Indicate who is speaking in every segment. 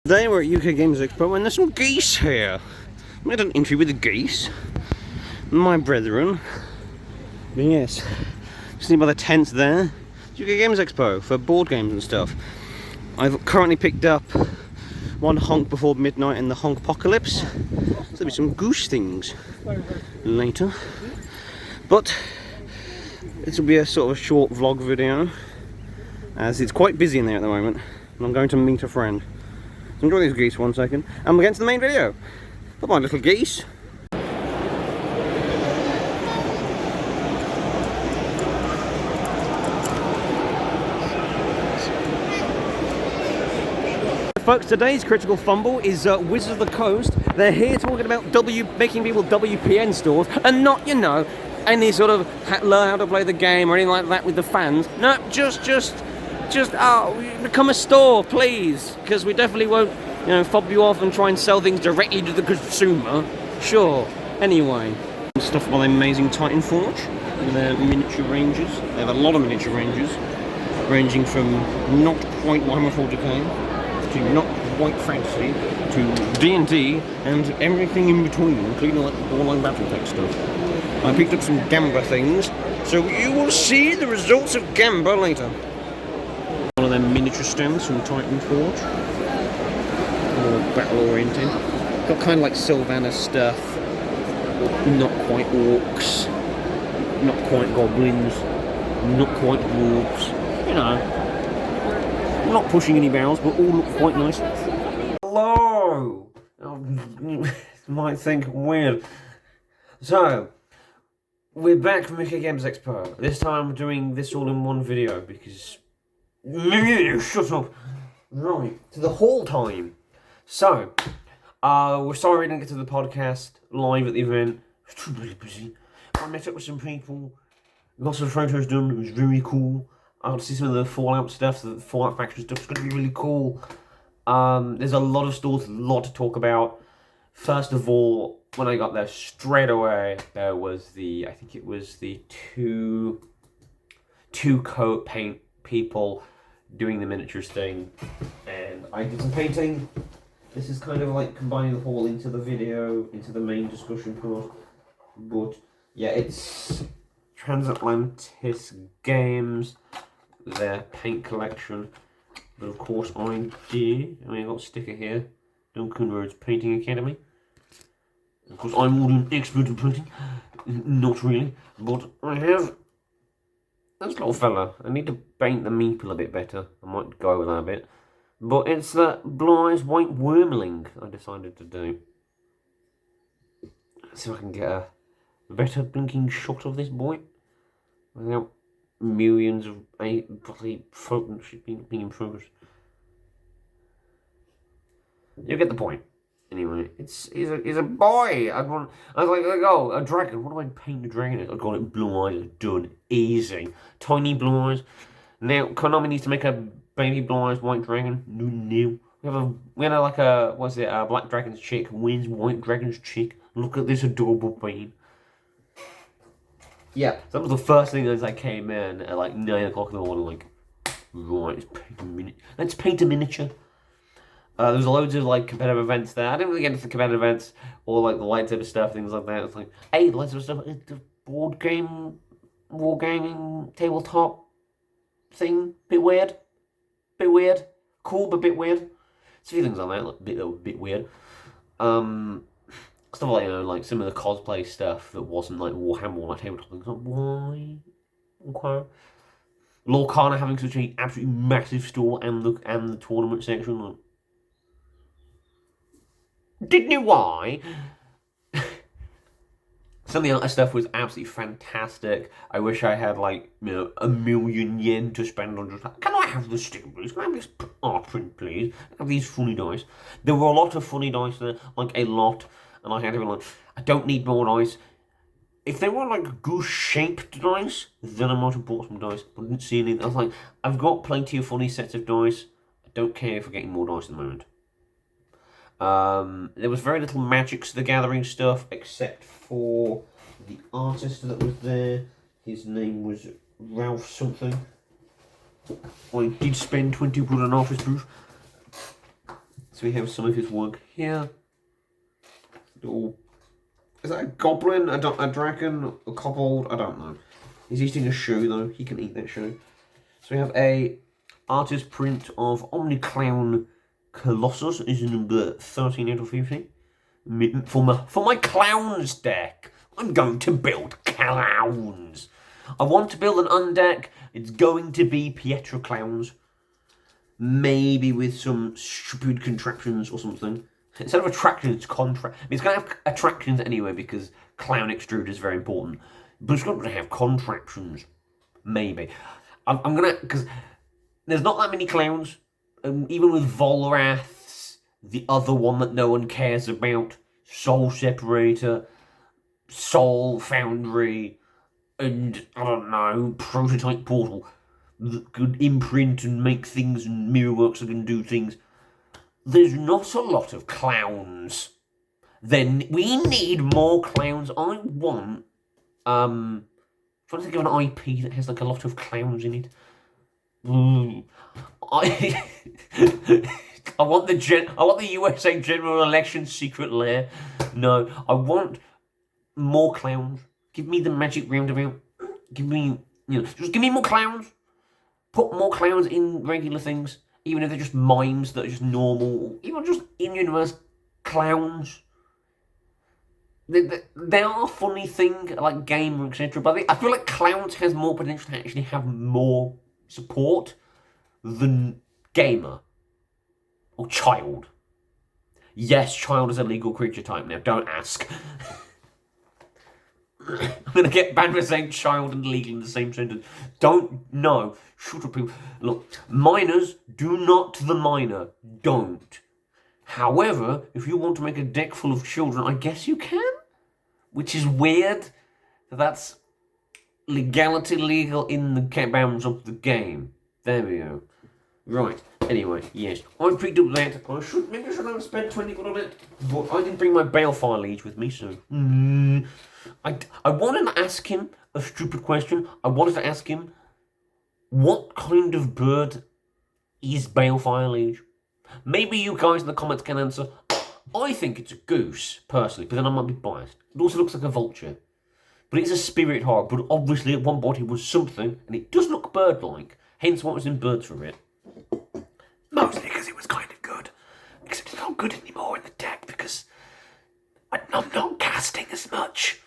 Speaker 1: Today we're at UK Games Expo and there's some geese here. I had an interview with the geese, my brethren. But yes, see by the tents there, it's UK Games Expo for board games and stuff. I've currently picked up one Honk Before Midnight and the Honk Apocalypse. So there'll be some goose things later. But this will be a sort of a short vlog video, as it's quite busy in there at the moment, and I'm going to meet a friend. So enjoy these geese 1 second, and we'll get into the main video. Come on, little geese. Folks, today's Critical Fumble is Wizards of the Coast. They're here talking about making people WPN stores, and not, you know, any sort of learn how to play the game or anything like that with the fans. No, just become a store, please, because we definitely won't, you know, fob you off and try and sell things directly to the consumer. Sure. Anyway, stuff by the amazing Titan Forge with their miniature ranges. They have a lot of miniature ranges, ranging from not quite Warhammer 40k to not quite fantasy to D&D and everything in between, including like online BattleTech stuff. I picked up some Gamba things, so you will see the results of Gamba later. One of them miniature stands from Titan Forge, more battle oriented. Got kind of like Sylvanas stuff, not quite orcs, not quite goblins, not quite dwarves, you know. Not pushing any barrels, but all look quite nice. Hello! You might think weird. So, we're back from UK Games Expo. This time we're doing this all in one video because... Shut up! Right, to the haul time. So, we're sorry we didn't get to the podcast live at the event. It was too really busy. I met up with some people, lots of photos done, it was very cool. I got to see some of the Fallout stuff, the Fallout Factory stuff. It's going to be really cool. There's a lot of stores, a lot to talk about. First of all, when I got there straight away, there was I think it was the two coat paint people doing the miniatures thing. And I did some painting. This is kind of like combining the whole into the video, into the main discussion part. But yeah, it's Transatlantis Games, their paint collection. But of course I got a sticker here, Duncan Rhodes Painting Academy. Of course I'm more an expert in painting, not really, but I have this little fella. I need to paint the meeple a bit better, I might go with that a bit. But it's that Blue Eyes White Wormling I decided to do. Let's see if I can get a better blinking shot of this boy without millions of bloody photos being in progress. You get the point. Anyway, he's a boy. I was like, oh, a dragon. What do I paint a dragon as? I got it blue eyes. Done. Easy. Tiny blue eyes. Now, Konami needs to make a baby blue eyes white dragon. No. We had a black dragon's chick wins white dragon's chick. Look at this adorable bean. Yeah, so that was the first thing as I came in at like 9 o'clock in the morning, like, right, let's paint a miniature. There was loads of like competitive events there. I didn't really get into the competitive events or like the lightsaber stuff, things like that. It's like, hey, the lightsaber stuff, the board game, wargaming, tabletop thing, bit weird, cool but bit weird. It's a few things like that, like, bit weird. Stuff like, you know, like some of the cosplay stuff that wasn't like Warhammer or like tabletop things. Like, why? Okay. Lorcana having such an absolutely massive store and the tournament section. Like, didn't know why. Some of the other stuff was absolutely fantastic. I wish I had like, you know, $1,000,000 to spend on just like, can I have this sticker please? Can I have this art print please? Can I have these funny dice? There were a lot of funny dice there, like a lot. And I had to be like, I don't need more dice. If they were like goose-shaped dice, then I might have bought some dice. But I didn't see any. I was like, I've got plenty of funny sets of dice. I don't care for getting more dice at the moment. There was very little Magic the Gathering stuff, except for the artist that was there. His name was Ralph something. I did spend £20 on an office booth.
Speaker 2: So we have some of his work here. Little, is that a goblin, a dragon, a kobold? I don't know. He's eating a shoe though. He can eat that shoe. So we have a artist print of Omniclown Colossus. Is number 13 out of 15. For my clowns deck, I'm going to build clowns. I want to build an undeck. It's going to be Pietro clowns. Maybe with some stupid contraptions or something. Instead of attractions, it's contract. I mean, it's going to have attractions anyway because clown extruder is very important. But it's going to have contraptions. Maybe. I'm going to... Because there's not that many clowns. Even with Volraths, the other one that no one cares about, Soul Separator, Soul Foundry, and, I don't know, Prototype Portal that could imprint and make things, and Mirrorworks that can do things. There's not a lot of clowns. Then we need more clowns. I want, trying to think of an IP that has like a lot of clowns in it. I want the USA General Election secret lair. No, I want more clowns. Give me the magic roundabout. Give me, just give me more clowns. Put more clowns in regular things, even if they're just mimes that are just normal, even just in-universe clowns. They are a funny thing, like gamer, etc. But I feel like clowns has more potential to actually have more support than gamer or child. Yes, child is a legal creature type now. Don't ask. I'm gonna get banned for saying child and legal in the same sentence. Don't know. Shut up, people. Look, minors, do not the minor. Don't. However, if you want to make a deck full of children, I guess you can. Which is weird. That's legality legal in the bounds of the game. There we go. Right. Anyway, yes. I picked up that. Maybe I should have spent 20 quid on it. But I didn't bring my Balefire Liege with me, so... I wanted to ask him a stupid question. I wanted to ask him, what kind of bird is Balefire Liege? Maybe you guys in the comments can answer. I think it's a goose, personally, but then I might be biased. It also looks like a vulture. But it's a spirit hog, but obviously at one point it was something, and it does look bird-like. Hence why it was in birds for it. Mostly because it was kind of good. Except it's not good anymore in the deck, because I'm not casting as much.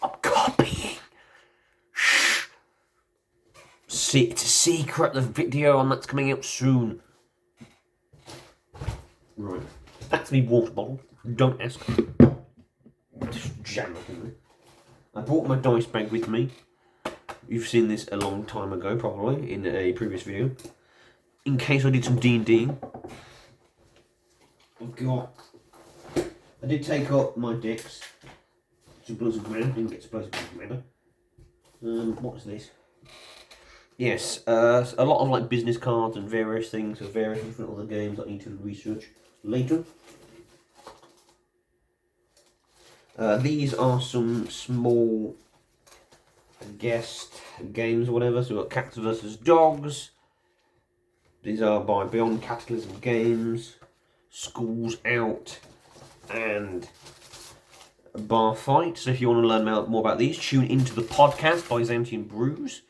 Speaker 2: I'm copying. Shh. See, it's a secret. The video on that's coming out soon. Right. That's me water bottle. Don't ask. Just jam it in there. I brought my dice bag with me. You've seen this a long time ago, probably, in a previous video. In case I did some D&Ding. I did take up my decks. Some Bloods of Commander. Didn't get to play some Bloods of Commander. What's this? Yes, a lot of like business cards and various things of various different other games I need to research later. These are some small, I guess, games or whatever. So we've got Cats vs Dogs. These are by Beyond Cataclysm Games, Schools Out, and Bar Fight. So if you want to learn more about these, tune into the podcast by Xantian Brews.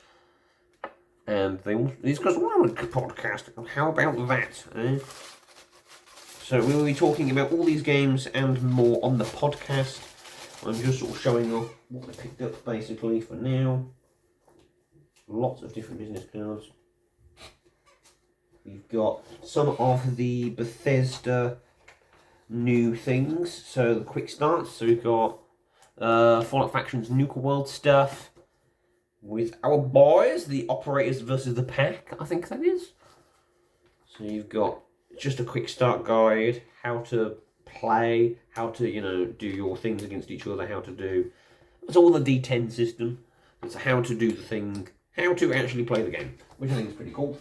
Speaker 2: And these guys want a podcast. How about that? Eh? So we will be talking about all these games and more on the podcast. I'm just sort of showing off what I picked up basically for now. Lots of different business cards. We've got some of the Bethesda new things. So the quick starts. So we've got Fallout Factions Nuka World stuff. With our boys, the Operators versus the Pack, I think that is. So you've got just a quick start guide, how to play, how to, do your things against each other, how to do... It's all the D10 system. It's how to do the thing, how to actually play the game, which I think is pretty cool.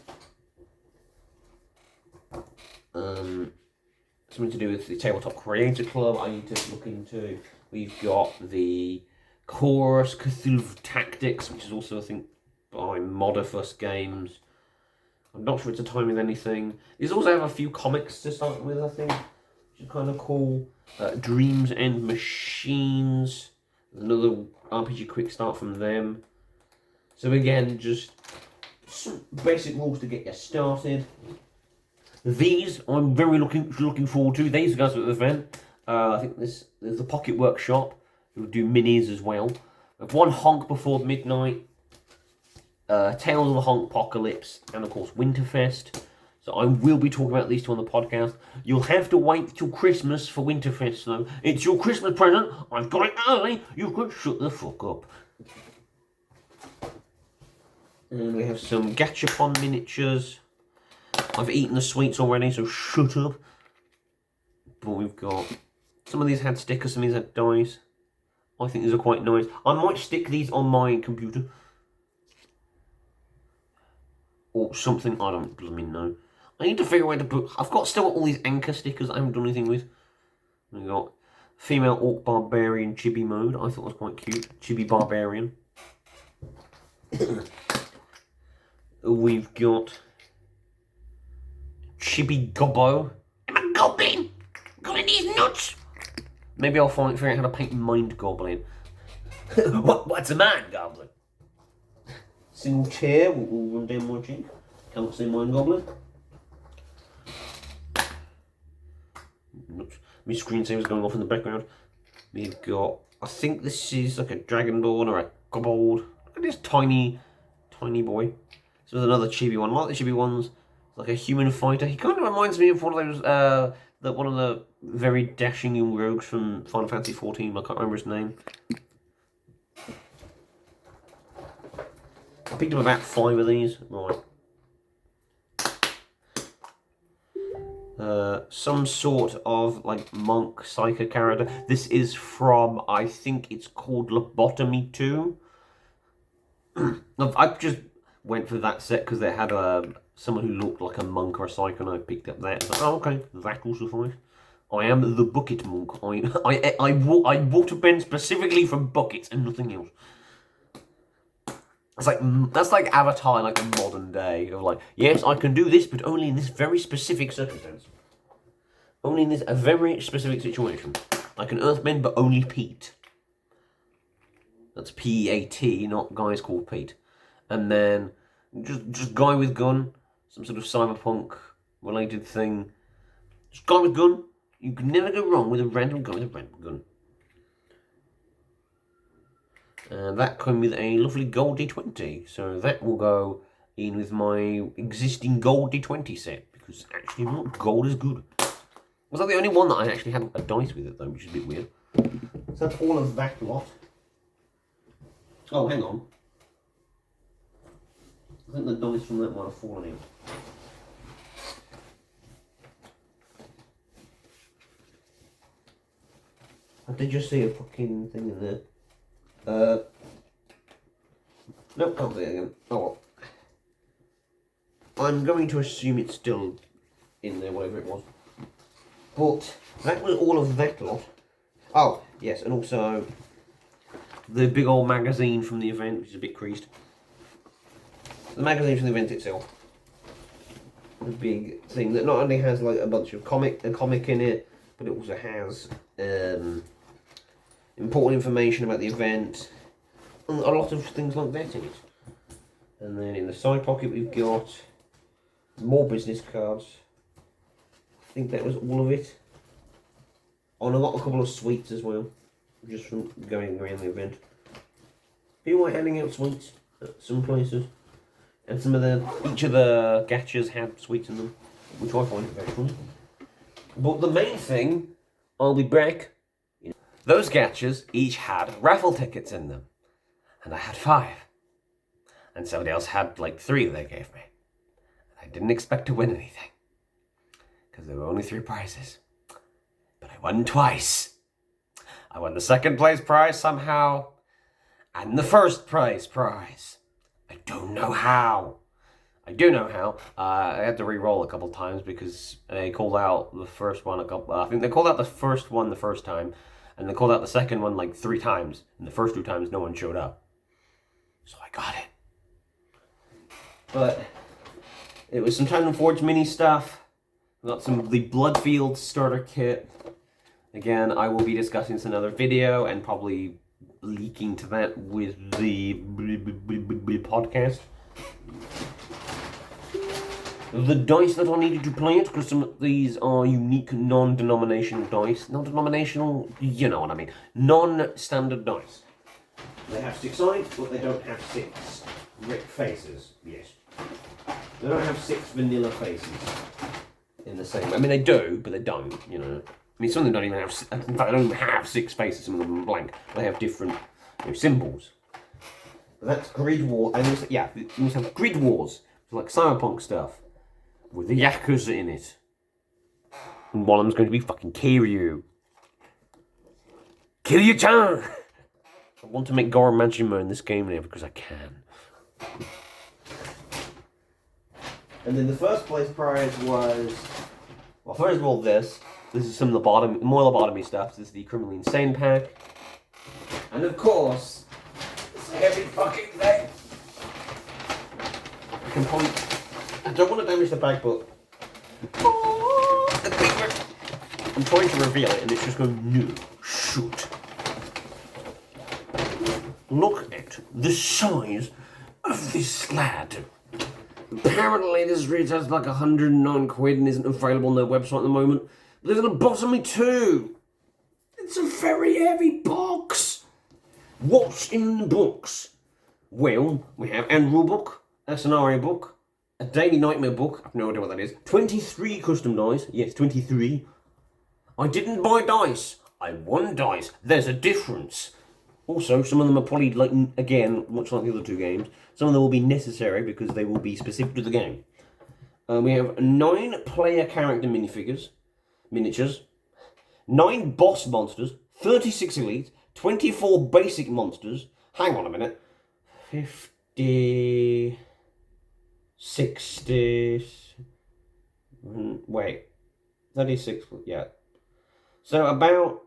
Speaker 2: Something to do with the Tabletop Creator Club I need to look into. We've got the Chorus Cthulhu Tactics, which is also, I think, by Modifus Games. I'm not sure it's a time with anything. These also have a few comics to start with, I think, which is kind of cool. Dreams and Machines, another RPG quick start from them. So again, just some basic rules to get you started. These I'm very looking forward to. These guys at the event. I think there's the Pocket Workshop who do minis as well. We have one Honk Before Midnight, Tales of the Honk Apocalypse, and of course Winterfest. So I will be talking about these two on the podcast. You'll have to wait till Christmas for Winterfest though. It's your Christmas present. I've got it early. You could shut the fuck up. And we have some Gachapon miniatures. I've eaten the sweets already, so shut up. But we've got... Some of these had stickers, some of these had dies. I think these are quite nice. I might stick these on my computer. Or something, I don't blooming know. I need to figure out where to put... I've got still all these anchor stickers I haven't done anything with. We've got Female Orc Barbarian Chibi mode. I thought was quite cute. Chibi Barbarian. We've got Chibi Gobbo. I'm a goblin! Goblin these nuts! Maybe I'll figure out how to paint Mind Goblin. What's a Mind Goblin? Single chair, we'll run down my cheek. Can't see Mind Goblin. Oops. My screensaver's going off in the background. We've got, I think this is like a Dragonborn or a Kobold. Look at this tiny boy. So there's another chibi one. I like the chibi ones. It's like a human fighter. He kind of reminds me of one of those, one of the very dashing young rogues from Final Fantasy XIV. I can't remember his name. I picked up about 5 of these. Right. Some sort of like monk psycho character. This is from, I think it's called Lobotomy 2. I just went for that set because they had someone who looked like a monk or a psycho, and I picked up that. Like, oh, okay, that will suffice. I am the bucket monk. I water bend specifically from buckets and nothing else. It's like that's like Avatar, like a modern day of like, yes, I can do this, but only in this very specific circumstance. Only in a very specific situation. I can earthbend, but only Pete. That's P-A-T, not guys called Pete. And then just guy with gun, some sort of cyberpunk related thing. Just guy with gun. You can never go wrong with a random guy with a random gun. And that came with a lovely gold D20. So that will go in with my existing gold D20 set. Because actually, gold is good. Was that the only one that I actually had a dice with it though, which is a bit weird. So that's all of that lot. Oh, hang on. I think the dice from that might have fallen out. I did just see a fucking thing in there. Nope, can't see it again. Oh well. I'm going to assume it's still in there, whatever it was. But that was all of that lot. Oh, yes, and also the big old magazine from the event, which is a bit creased. The magazine from the event itself. The big thing that not only has like a bunch of comic in it, but it also has important information about the event, and a lot of things like that in it. And then in the side pocket we've got more business cards. I think that was all of it. Oh, and I got a couple of sweets as well, just from going around the event. People were handing out sweets at some places, and each of the gachas had sweets in them, which I find very funny. But the main thing, I'll be back. Those gachas each had raffle tickets in them, and I had 5, and somebody else had like 3 they gave me. I didn't expect to win anything, because there were only 3 prizes. But I won twice. I won the second place prize somehow, and the first prize. I don't know how. I do know how. I had to re-roll a couple times because they called out the first one I think they called out the first one the first time, and they called out the second one like 3 times, and the first 2 times no one showed up. So I got it. But It was some Titan Forge mini stuff. We got some of the Bloodfield starter kit. Again, I will be discussing this in another video and probably leaking to that with the podcast. The dice that I needed to play it, because some of these are unique non-denominational dice. Non-denominational, you know what I mean. Non-standard dice. They have 6 sides, but they don't have 6 brick faces. Yes. They don't have 6 vanilla faces in the same way. I mean, they do, but they don't, you know. I mean, some of them don't even have, in fact, they don't even have 6 faces, some of them are blank. They have different, you know, symbols. But that's Grid War, and also, yeah, you also have Grid Wars, like cyberpunk stuff, with the Yakuza in it. And one of them's going to be fucking Kiryu. Kiryu-chan! I want to make Goro Majima in this game now because I can. And then the first place prize was, well, first of all, this is some of the more lobotomy stuff. This is the Criminally Insane pack. And of course, this heavy fucking thing. I don't want to damage the bag, but I'm trying to reveal it and it's just going, no, shoot. Look at the size of this lad. Apparently this retails like 109 quid and isn't available on their website at the moment. But there's a lobotomy too. It's a very heavy box. What's in the box? Well, we have a rule book, a scenario book, a daily nightmare book, I have no idea what that is, 23 custom dice, yes, 23. I didn't buy dice, I won dice, there's a difference. Also, some of them are probably, like, again, much like the other 2 games, some of them will be necessary because they will be specific to the game. We have 9 player character miniatures, 9 boss monsters, 36 elite, 24 basic monsters, hang on a minute, 50, 60, wait, 36, yeah. So about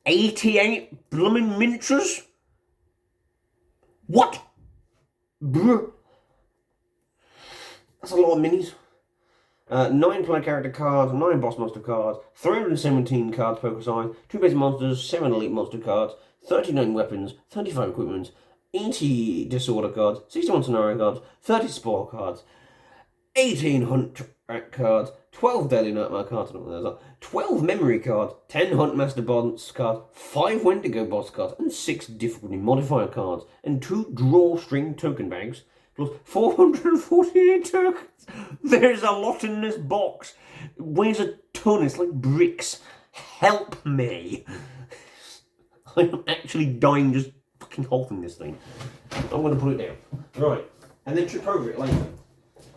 Speaker 2: 88 blooming miniatures? What? Bruh. That's a lot of minis. 9 player character cards, 9 boss monster cards, 317 cards poker size, 2 basic monsters, 7 elite monster cards, 39 weapons, 35 equipment, 80 disorder cards, 61 scenario cards, 30 spore cards, 18 hunt cards, 12 daily nightmare cards, 12 memory cards, 10 hunt master boss cards, 5 Wendigo boss cards, and 6 difficulty modifier cards, and 2 drawstring token bags, plus 448 tokens. There's a lot in this box. It weighs a ton, it's like bricks. Help me. I'm actually dying just fucking holding this thing. I'm going to put it down. Right, and then trip over it later.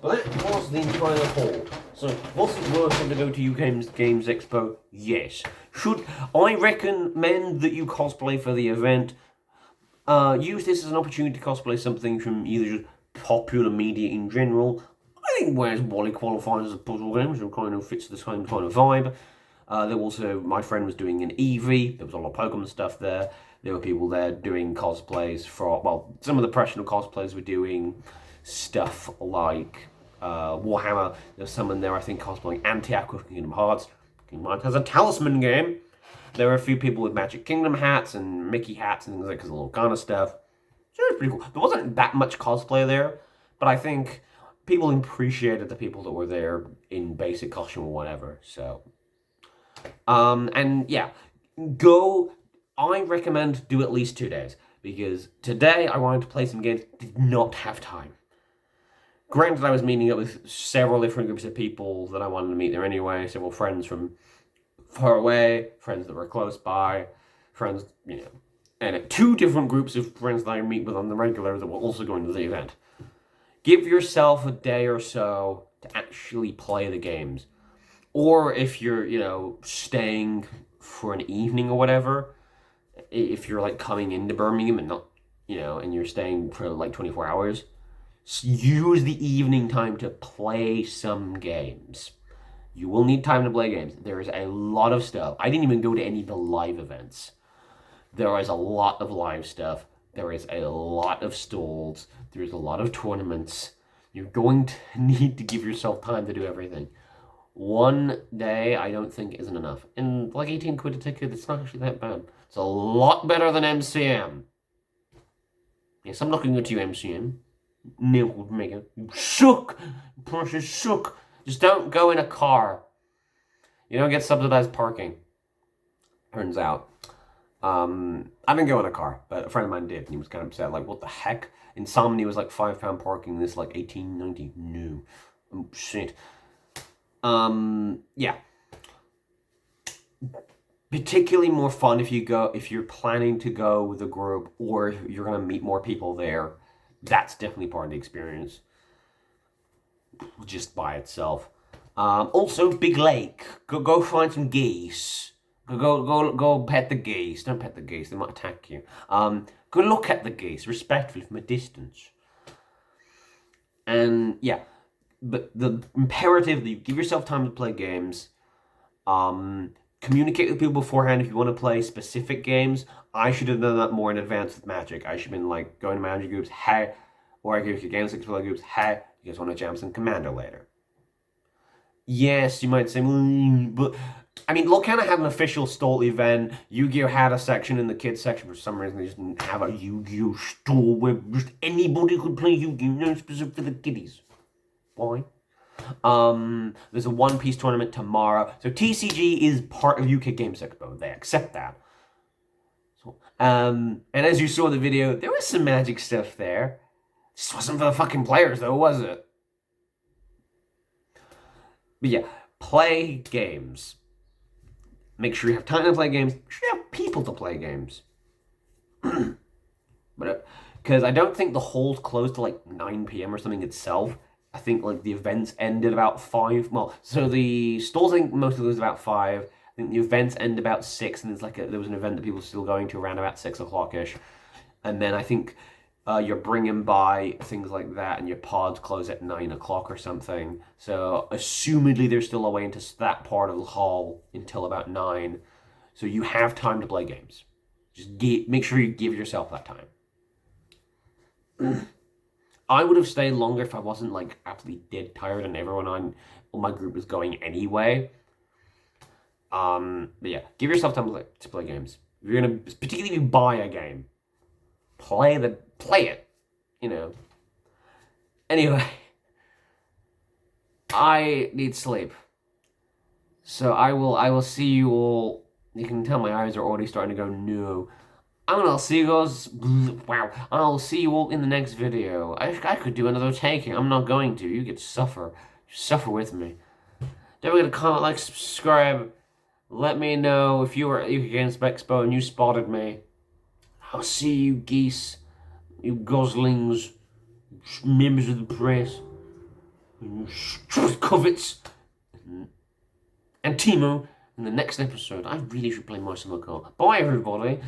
Speaker 2: But that was the entire haul. So, was it worth it to go to UK Games Expo? Yes. Should I recommend that you cosplay for the event? Use this as an opportunity to cosplay something from either just popular media in general. I think Where's Wally qualifies as a puzzle game, so it kind of fits the same kind of vibe. There also, my friend was doing an EV, there was a lot of Pokemon stuff there. There were people there doing cosplays for, well, some of the professional cosplayers were doing stuff like Warhammer. There's someone there, I think, cosplaying Anti-Aqua from Kingdom Hearts. Kingdom Hearts has a talisman game. There were a few people with Magic Kingdom hats and Mickey hats and things like that, all kind of stuff. So it was pretty cool. There wasn't that much cosplay there, but I think people appreciated the people that were there in basic costume or whatever, so. And yeah, go, I recommend do at least 2 days, because today I wanted to play some games, did not have time. Granted, I was meeting up with several different groups of people that I wanted to meet there anyway, several friends from far away, friends that were close by, friends, you know, and 2 different groups of friends that I meet with on the regular that were also going to the event. Give yourself a day or so to actually play the games. Or if you're, you know, staying for an evening or whatever, if you're, like, coming into Birmingham and not, you know, and you're staying for, like, 24 hours, use the evening time to play some games. You will need time to play games. There is a lot of stuff. I didn't even go to any of the live events. There is a lot of live stuff. There is a lot of stalls. There's a lot of tournaments. You're going to need to give yourself time to do everything. One day, I don't think, isn't enough. And like 18 quid a ticket, it's not actually that bad. It's a lot better than MCM. Yes, I'm looking at you, MCM. Nailed Megan. You suck! Precious suck! Just don't go in a car. You don't get subsidized parking. Turns out. I didn't go in a car, but a friend of mine did, and he was kind of upset. Like, what the heck? Insomnia was like £5 parking, this like 18.90. No. Oh, shit. Yeah. Particularly more fun if you're planning to go with a group, or if you're gonna meet more people there. That's definitely part of the experience. Just by itself. Also, Big Lake. Go find some geese. Go pet the geese. Don't pet the geese, they might attack you. Go look at the geese, respectfully from a distance. And yeah, but the imperative that you give yourself time to play games. Communicate with people beforehand if you want to play specific games. I should have done that more in advance with Magic. I should have been like going to Magic groups, hey, or I give you games like play groups, hey, you guys want to jam some Commander later? Yes, you might say, but I mean, Lorcana had an official stall event. Yu-Gi-Oh had a section in the kids section. For some reason, they just didn't have a Yu-Gi-Oh store where just anybody could play Yu-Gi-Oh, no specific for the kiddies. Why? There's a One Piece tournament tomorrow. So TCG is part of UK Games Expo. They accept that. So, and as you saw in the video, there was some Magic stuff there. This wasn't for the fucking players, though, was it? But yeah, play games. Make sure you have time to play games. Make sure you have people to play games. But because I don't think the halls closed till like 9 p.m. or something itself. I think like the events ended about 5. Well, so the stalls I think mostly was about 5. I think the events end about 6, and there's like there was an event that people were still going to around about 6 o'clock-ish. And then I think you're bringing by things like that, and your pods close at 9 o'clock or something. So assumedly there's still a way into that part of the hall until about 9. So you have time to play games. Just make sure you give yourself that time. I would have stayed longer if I wasn't like absolutely dead tired and everyone on my group was going anyway. But yeah, give yourself time to play games. If you're gonna, particularly if you buy a game, play it. You know. Anyway, I need sleep, so I will see you all. You can tell my eyes are already starting to go no. I'll see you guys. Wow. I'll see you all in the next video. I could do another taking. I'm not going to. You get to suffer. Suffer with me. Don't forget to comment, like, subscribe. Let me know if you were at UK Games Expo and you spotted me. I'll see you geese. You goslings. Members of the press. Covets. And Timo in the next episode. I really should play more Summer Call. Bye, everybody.